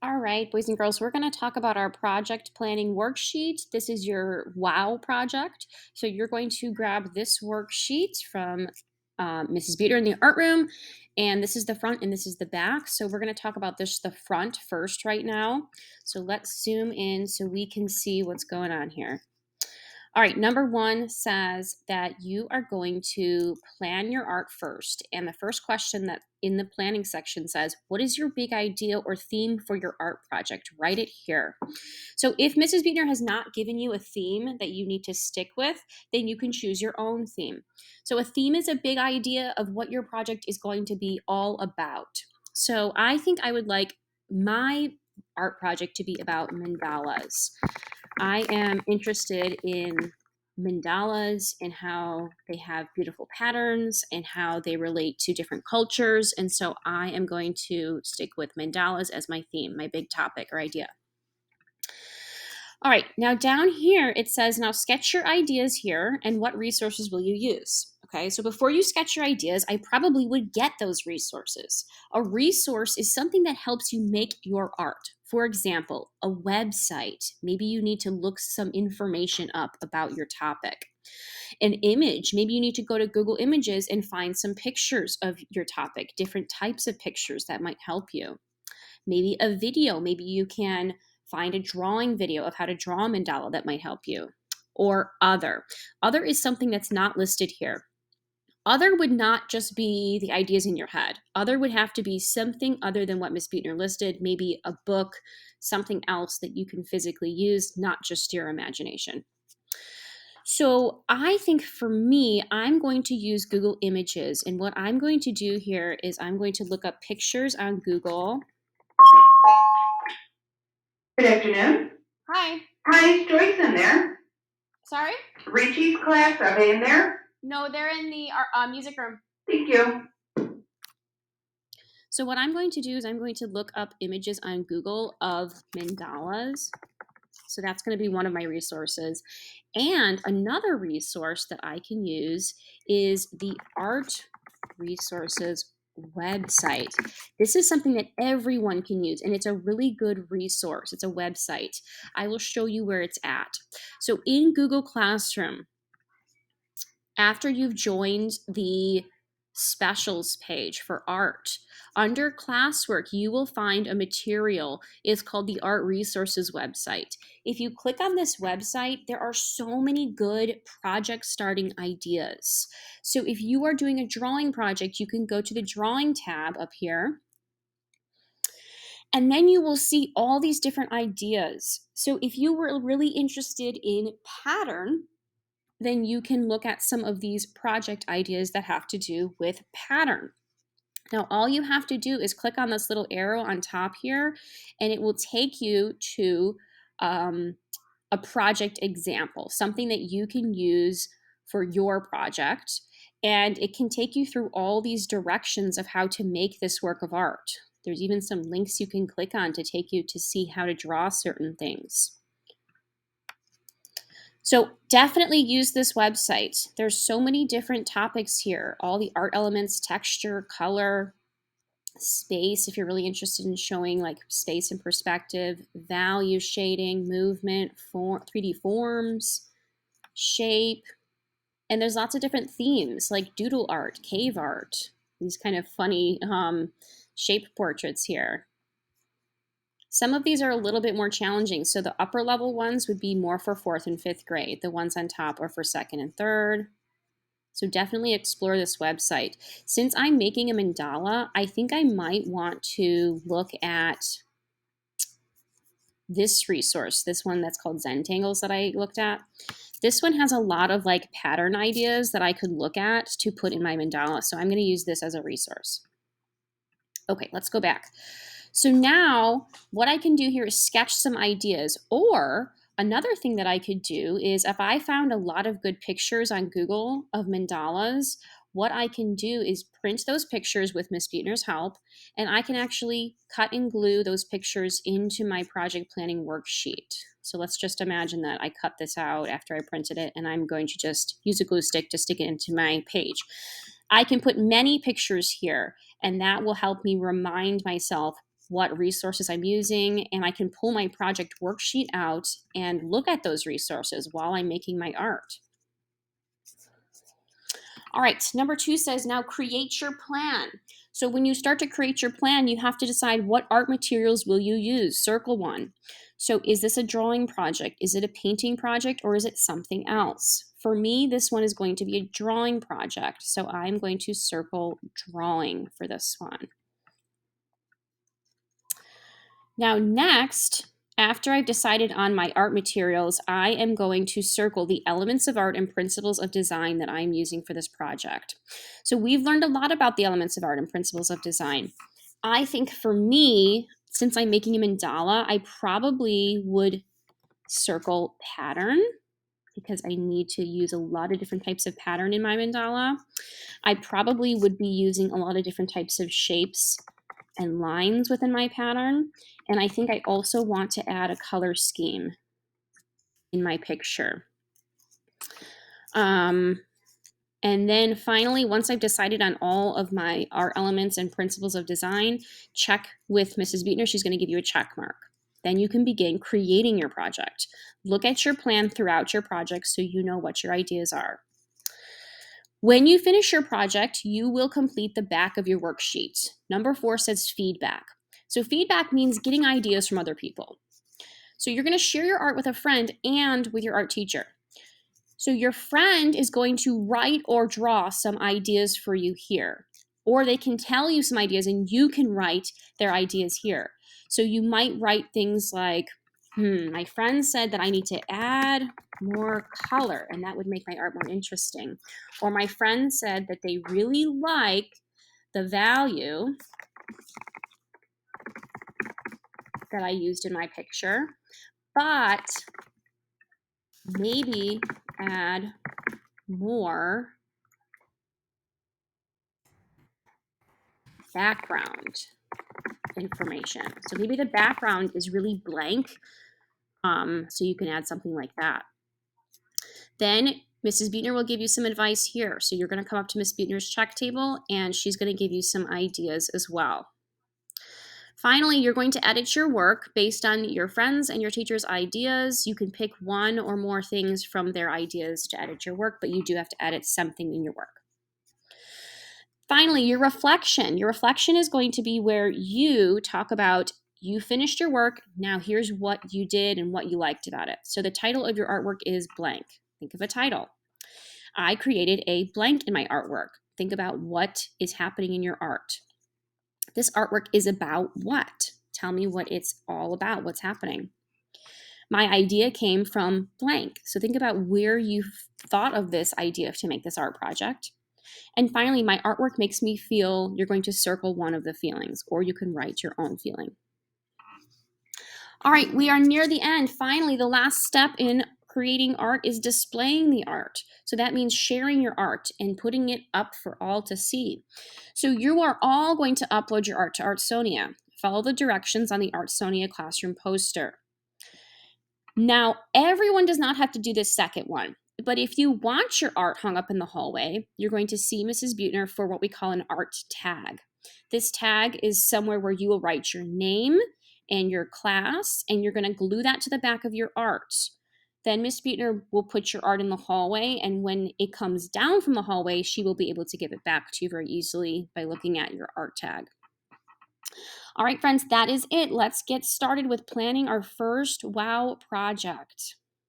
All right, boys and girls, we're going to talk about our project planning worksheet. This is your WOW project. So you're going to grab this worksheet from Mrs. Beater in the art room, and this is the front and this is the back. So we're going to talk about the front first right now. So let's zoom in so we can see what's going on here. All right, number one says that you are going to plan your art first. And the first question that in the planning section says, what is your big idea or theme for your art project? Write it here. So if Mrs. Beatner has not given you a theme that you need to stick with, then you can choose your own theme. So a theme is a big idea of what your project is going to be all about. So I think I would like my art project to be about mandalas. I am interested in mandalas and how they have beautiful patterns and how they relate to different cultures. And so I am going to stick with mandalas as my theme, my big topic or idea. All right, now down here it says, now sketch your ideas here and what resources will you use? Okay, so before you sketch your ideas, I probably would get those resources. A resource is something that helps you make your art. For example, a website. Maybe you need to look some information up about your topic. An image, maybe you need to go to Google Images and find some pictures of your topic, different types of pictures that might help you. Maybe a video, maybe you can find a drawing video of how to draw a mandala that might help you. Or other. Other is something that's not listed here. Other would not just be the ideas in your head. Other would have to be something other than what Miss Beatner listed, maybe a book, something else that you can physically use, not just your imagination. So I think for me, I'm going to use Google Images. And what I'm going to do here is I'm going to look up pictures on Google. Good afternoon. Hi. Hi, is Joyce in there? Sorry? Richie's class, are they in there? No, they're in the music room. Thank you. So what I'm going to do is I'm going to look up images on Google of mandalas. So that's going to be one of my resources. And another resource that I can use is the Art Resources website. This is something that everyone can use, and it's a really good resource. It's a website. I will show you where it's at. So in Google Classroom, after you've joined the specials page for art, under classwork, you will find a material. It's called the Art Resources website. If you click on this website, there are so many good project starting ideas. So if you are doing a drawing project, you can go to the drawing tab up here. And then you will see all these different ideas. So if you were really interested in pattern, then you can look at some of these project ideas that have to do with pattern. Now, all you have to do is click on this little arrow on top here, and it will take you to a project example, something that you can use for your project. And it can take you through all these directions of how to make this work of art. There's even some links you can click on to take you to see how to draw certain things. So definitely use this website. There's so many different topics here, all the art elements, texture, color, space, if you're really interested in showing like space and perspective, value, shading, movement, 3D forms, shape. And there's lots of different themes like doodle art, cave art, these kind of funny shape portraits here. Some of these are a little bit more challenging. So the upper level ones would be more for 4th and 5th grade. The ones on top are for 2nd and 3rd. So definitely explore this website. Since I'm making a mandala, I think I might want to look at this resource, this one that's called Zentangles that I looked at. This one has a lot of like pattern ideas that I could look at to put in my mandala. So I'm going to use this as a resource. Okay, let's go back. So now what I can do here is sketch some ideas, or another thing that I could do is if I found a lot of good pictures on Google of mandalas, what I can do is print those pictures with Miss Buettner's help, and I can actually cut and glue those pictures into my project planning worksheet. So let's just imagine that I cut this out after I printed it, and I'm going to just use a glue stick to stick it into my page. I can put many pictures here, and that will help me remind myself what resources I'm using, and I can pull my project worksheet out and look at those resources while I'm making my art. All right, number 2 says now create your plan. So when you start to create your plan, you have to decide what art materials will you use. Circle one. So is this a drawing project? Is it a painting project, or is it something else? For me, this one is going to be a drawing project. So I'm going to circle drawing for this one. Now next, after I've decided on my art materials, I am going to circle the elements of art and principles of design that I'm using for this project. So we've learned a lot about the elements of art and principles of design. I think for me, since I'm making a mandala, I probably would circle pattern because I need to use a lot of different types of pattern in my mandala. I probably would be using a lot of different types of shapes and lines within my pattern. And I think I also want to add a color scheme in my picture. And then finally, once I've decided on all of my art elements and principles of design, check with Mrs. Buettner. She's going to give you a check mark. Then you can begin creating your project. Look at your plan throughout your project so you know what your ideas are. When you finish your project, you will complete the back of your worksheet. Number 4 says feedback. So feedback means getting ideas from other people. So you're going to share your art with a friend and with your art teacher. So your friend is going to write or draw some ideas for you here. Or they can tell you some ideas and you can write their ideas here. So you might write things like, my friend said that I need to add more color and that would make my art more interesting. Or my friend said that they really like the value that I used in my picture, but maybe add more background information. So maybe the background is really blank, so you can add something like that. Then Mrs. Buettner will give you some advice here. So you're going to come up to Miss Buettner's check table and she's going to give you some ideas as well. Finally, you're going to edit your work based on your friends and your teacher's ideas. You can pick one or more things from their ideas to edit your work, but you do have to edit something in your work. Finally, your reflection. Your reflection is going to be where you talk about you finished your work, now here's what you did and what you liked about it. So the title of your artwork is blank. Think of a title. I created a blank in my artwork. Think about what is happening in your art. This artwork is about what? Tell me what it's all about, what's happening. My idea came from blank. So think about where you thought of this idea to make this art project. And finally, my artwork makes me feel. You're going to circle one of the feelings, or you can write your own feeling. All right, we are near the end. Finally, the last step in creating art is displaying the art. So that means sharing your art and putting it up for all to see. So you are all going to upload your art to Artsonia. Follow the directions on the Artsonia classroom poster. Now, everyone does not have to do this second one, but if you want your art hung up in the hallway, you're going to see Mrs. Buettner for what we call an art tag. This tag is somewhere where you will write your name and your class, and you're going to glue that to the back of your art. Then Miss Buettner will put your art in the hallway, and when it comes down from the hallway, she will be able to give it back to you very easily by looking at your art tag. All right, friends, that is it. Let's get started with planning our first WOW project.